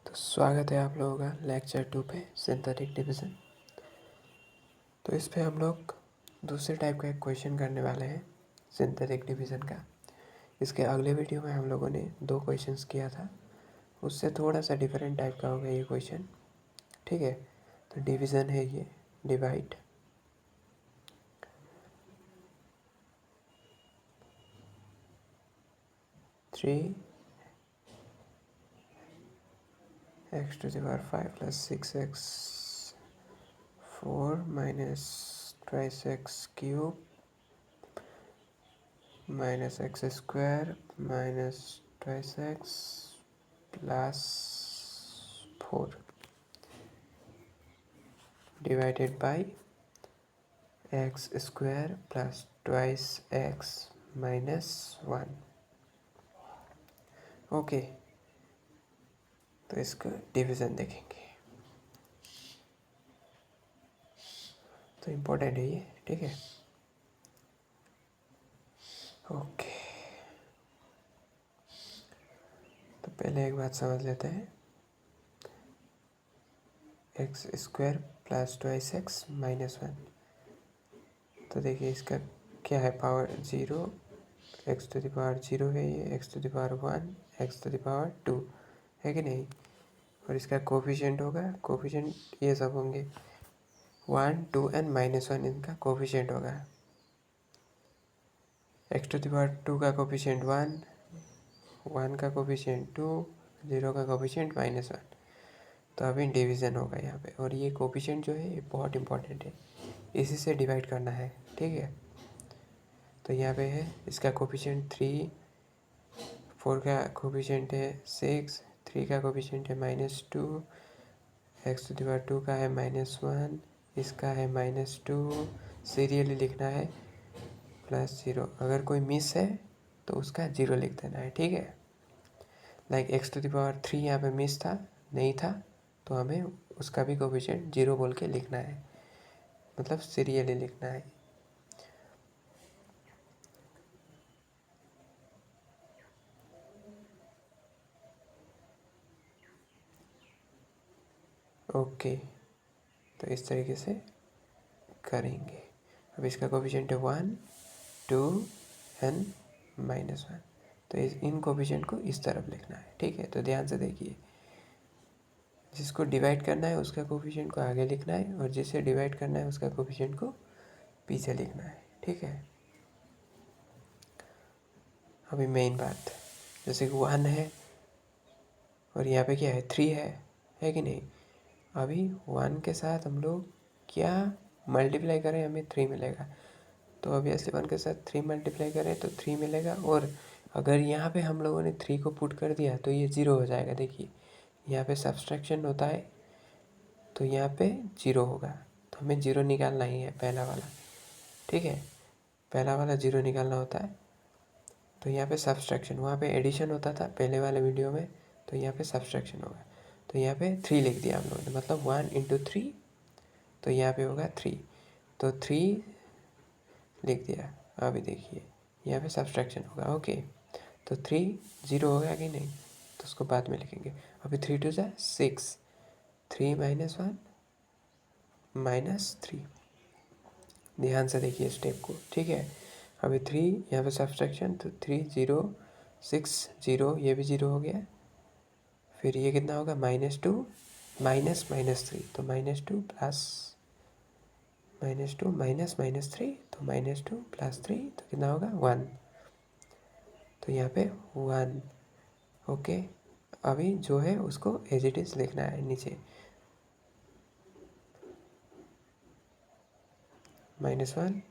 तो स्वागत है आप लोगों का लेक्चर 2 पे सिंथेटिक डिवीज़न। तो इस पे हम लोग दूसरे टाइप का एक क्वेश्चन करने वाले हैं सिंथेटिक डिवीज़न का। इसके अगले वीडियो में हम लोगों ने 2 क्वेश्चंस किया था, उससे थोड़ा सा डिफरेंट टाइप का होगा ये क्वेश्चन। ठीक है, तो डिवीज़न है ये, divide. Three X to the power 5 plus 6x 4 minus twice X cube minus X square minus twice X plus 4 divided by X square plus twice X minus 1। Okay, तो इसका डिवीज़न देखेंगे, तो important है ये। ठीक है, ओके। तो पहले एक बात समझ लेते हैं, X square plus twice X minus 1। तो देखिए इसका क्या है, power 0, X to the power 0 है ये, X to the power 1, X to the power 2 है कि नहीं। और इसका कोफिशिएंट होगा, कोफिशिएंट ये सब होंगे 1, 2 एंड माइनस 1, इनका कोफिशिएंट होगा। एक्स टू द पावर 2 का कोफिशिएंट 1, 1 का कोफिशिएंट 2, 0 का कोफिशिएंट माइनस 1। तो अभी डिवीज़न होगा यहाँ पे, और ये कोफिशिएंट जो है ये बहुत इंपॉर्टेंट है, इसी से डिवाइड करना है। ठीक है, तो यहाँ पे है इसका कोफिशिएंट 3, 4 का कोफिशिएंट है 6, 3 का कोफिशिएंट है -2, एक्स टू द पावर 2 का है -1, इसका है -2, सीरियली लिखना है +0। अगर कोई मिस है तो उसका 0 लिख देना है। ठीक है, like X to the power 3 यहाँ पे मिस था, नहीं था, तो हमें उसका भी कोफिशिएंट 0 बोल के लिखना है, मतलब सीरियली लिखना है। ओके, तो इस तरीके से करेंगे। अब इसका कोफिशिएंट है 1, 2 एंड -1। तो इन कोफिशिएंट को इस तरफ लिखना है। ठीक है, तो ध्यान से देखिए, जिसको डिवाइड करना है उसका कोफिशिएंट को आगे लिखना है, और जिसे डिवाइड करना है उसका कोफिशिएंट को पीछे लिखना है। ठीक है, अभी मेन बात, जैसे कि 1 है और यहाँ पे क्या है 3 है कि नहीं। अभी 1 के साथ हम लोग क्या मल्टीप्लाई करें, हमें 3 मिलेगा। तो ऑब्वियसली 1 के साथ 3 मल्टीप्लाई करें तो 3 मिलेगा, और अगर यहाँ पे हम लोगों ने 3 को पुट कर दिया तो ये 0 हो जाएगा। देखिए यहाँ पे सब्सट्रैक्शन होता है तो यहाँ पे 0 होगा, तो हमें 0 निकालना ही है, पहला वाला। ठीक है, पहला वाला 0 निकालना होता है। तो यहाँ पे सब्सट्रैक्शन, वहाँ पे एडिशन होता था पहले वाले वीडियो में, तो यहाँ पे सब्सट्रैक्शन होगा। तो यहाँ पे 3 लिख दिया हम लोगों ने, मतलब 1 इंटू 3, तो यहाँ पे होगा 3, तो 3 लिख दिया। अभी देखिए यहाँ पे सब्सट्रैक्शन होगा। ओके, तो 3 0 हो गया कि नहीं, तो उसको बाद में लिखेंगे। अभी 3 2 जा 6, 3 माइनस 1 -3। ध्यान से देखिए स्टेप को। ठीक है, अभी 3 यहाँ पे सब्सट्रैक्शन, तो 3 0 6 0, ये भी 0 हो गया। फिर ये कितना होगा -2 -3, तो -2 प्लस -2 -3, तो -2 प्लस 3, तो कितना होगा 1। तो यहाँ पे 1। ओके, अभी जो है उसको एज इट इज़ लिखना है नीचे, -1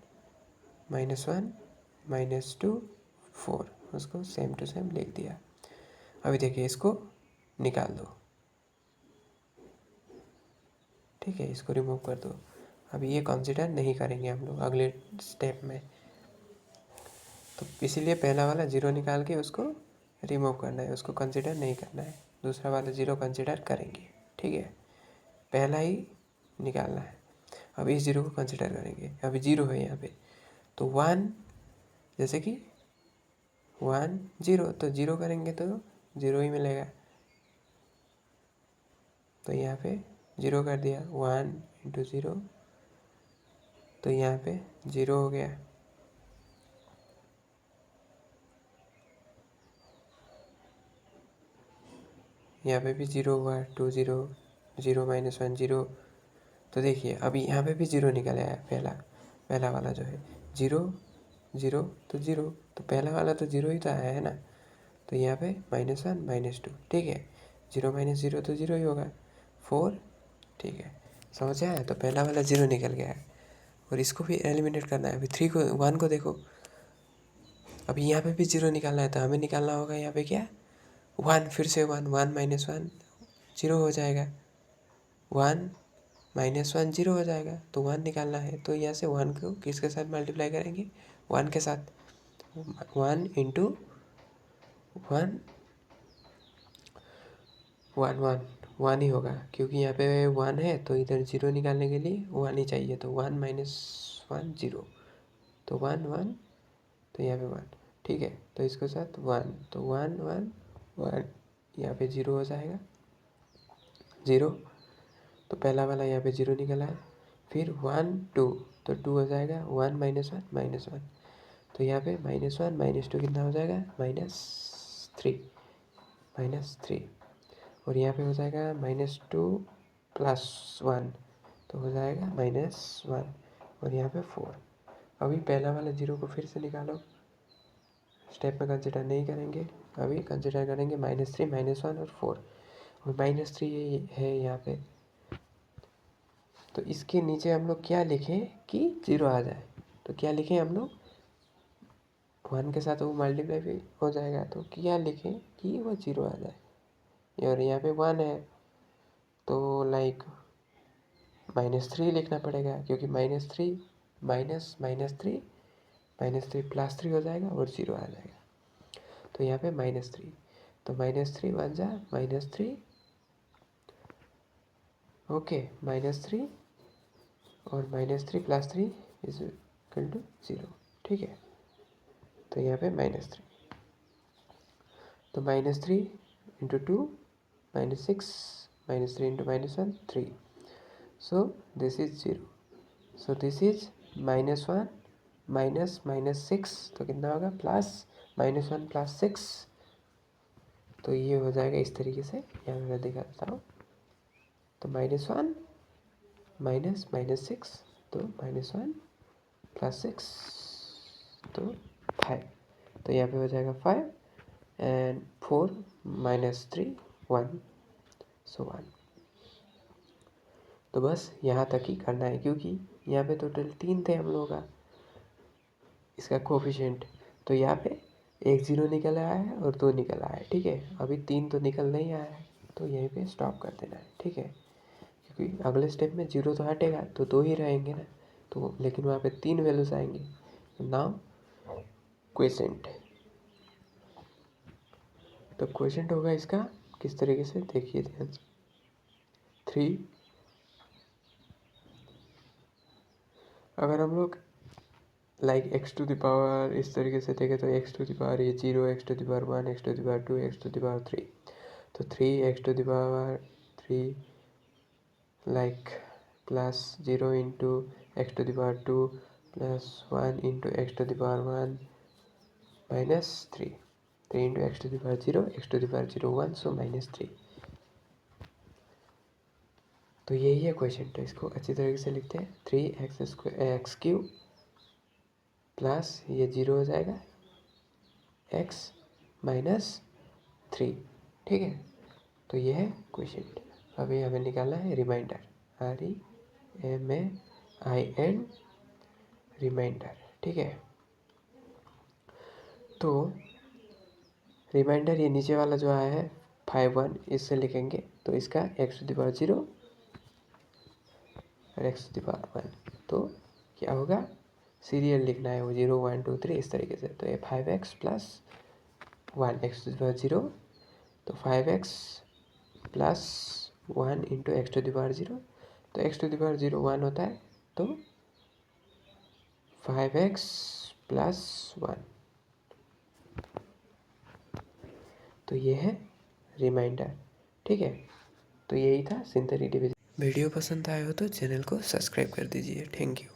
-2 4, उसको सेम टू सेम लिख दिया। अभी देखिए इसको निकाल दो। ठीक है, इसको रिमूव कर दो। अभी ये कंसिडर नहीं करेंगे हम लोग अगले स्टेप में, तो इसीलिए पहला वाला 0 निकाल के उसको रिमूव करना है, उसको कंसिडर नहीं करना है। दूसरा वाला 0 कंसिडर करेंगे। ठीक है, पहला ही निकालना है। अब इस 0 को कंसिडर करेंगे। अभी 0 है यहाँ पे, तो 1, जैसे कि 1 0, तो 0 करेंगे तो 0 ही मिलेगा। तो यहाँ पे 0 कर दिया, 1 इंटू 0, तो यहाँ पे 0 हो गया। यहाँ पे भी 0 हुआ, 2 0, 0 माइनस 1 0। तो देखिए अभी यहाँ पे भी 0 निकल आया, पहला वाला जो है 0 0, तो 0, तो पहला वाला तो 0 ही तो आया है ना। तो यहाँ पे -1 -2, ठीक है। 0 माइनस 0 तो 0 ही होगा, 4, ठीक है। समझ आया? तो पहला वाला 0 निकल गया है और इसको भी एलिमिनेट करना है। अभी 1 को देखो, अभी यहाँ पे भी 0 निकालना है, तो हमें निकालना होगा यहाँ पे क्या, 1, फिर से 1, 1 माइनस 1 0 हो जाएगा, 1 माइनस 1 0 हो जाएगा। तो 1 निकालना है, तो यहाँ से 1 को किसके साथ मल्टीप्लाई करेंगे, 1 के साथ। 1 इंटू 1, 1 1 1 ही होगा, क्योंकि यहाँ पे 1 है तो इधर 0 निकालने के लिए 1 ही चाहिए। तो 1 माइनस 1 0, तो 1 1, तो यहाँ पे 1, ठीक है। तो इसके साथ 1, तो 1 1 1, यहाँ पे 0 हो जाएगा, 0। तो पहला वाला यहाँ पे 0 निकला है। फिर 1 2, तो 2 हो जाएगा, 1 माइनस 1 माइनस 1, तो यहाँ पे -1 -2 कितना हो जाएगा, -3 और यहाँ पे हो जाएगा -2 + 1, तो हो जाएगा -1 और यहाँ पे 4। अभी पहला वाला 0 को फिर से निकालो, स्टेप में कंसिडर नहीं करेंगे, अभी कंसिडर करेंगे -3 -1 और 4, और -3 है यहाँ पे। तो इसके नीचे हम लोग क्या लिखें कि 0 आ जाए, तो क्या लिखें हम लोग, 1 के साथ वो मल्टीप्लाई भी हो जाएगा, तो क्या लिखें कि वो 0 आ जाए। और यहाँ पे 1 है तो लाइक -3 लिखना पड़ेगा, क्योंकि -3 माइनस -3 -3 + 3 हो जाएगा और 0 आ जाएगा। तो यहाँ पे -3, तो -3 बन जा -3, ओके, -3 और -3 + 3 = 0, ठीक है। तो यहाँ पे -3, तो -3 into 2 -6, -3 into -1 3, so this is 0, so this is -1 -6, तो कितना होगा, +(-1 + 6), तो ये हो जाएगा इस तरीके से। यहाँ मैं दिखाता हूँ, तो -1 -6, तो -1 + 6, तो 5, तो यहाँ पे हो जाएगा 5 एंड 4 -3 1, सो 1। तो बस यहाँ तक ही करना है, क्योंकि यहाँ पे टोटल 3 थे हम लोगों का इसका कोफिशिएंट, तो यहाँ पे 1 0 निकल आया है और 2 निकल आया है, ठीक है। अभी 3 तो निकल नहीं आया है, तो यहीं पे स्टॉप कर देना है, ठीक है। क्योंकि अगले स्टेप में 0 तो हटेगा, तो 2 ही रहेंगे ना, तो लेकिन वहाँ पे 3 वैल्यूज आएंगे। नाउ क्वेसेंट, तो क्वेश्चन होगा इसका किस तरीके से, देखिए ध्यान से। 3, अगर हम लोग लाइक x⁴ इस तरीके से देखें, तो x⁴ ये 0, x⁴ 1, x⁴ 2, x⁴ 3, तो 3x⁴ 3 like +0 into x⁴ 2 +1 into x⁴ 1 -3, 3 into x⁴ 0, x⁴ 0 1, सो -3। तो यही है क्वेश्चन, तो इसको अच्छी तरीके से लिखते हैं। 3x³ प्लस ये 0 हो जाएगा, x -3, ठीक है। तो ये है क्वेश्चन। अभी हमें निकालना है रिमाइंडर, REMAIN, रिमाइंडर, ठीक है। तो रिमाइंडर ये नीचे वाला जो आया है 5 1, इससे लिखेंगे, तो इसका x⁴ 0 और x⁴ 1, तो क्या होगा, सीरियल लिखना है वो 0 1 2 3 इस तरीके से। तो ये 5x + 1 x⁴ 0, तो 5x + 1 इंटू x⁴ 0, तो x⁴ 0 1 होता है, तो 5x + 1, तो ये है रिमाइंडर, ठीक है। तो यही था सिंथेटिक डिवीजन। वीडियो पसंद आया हो तो चैनल को सब्सक्राइब कर दीजिए। Thank you.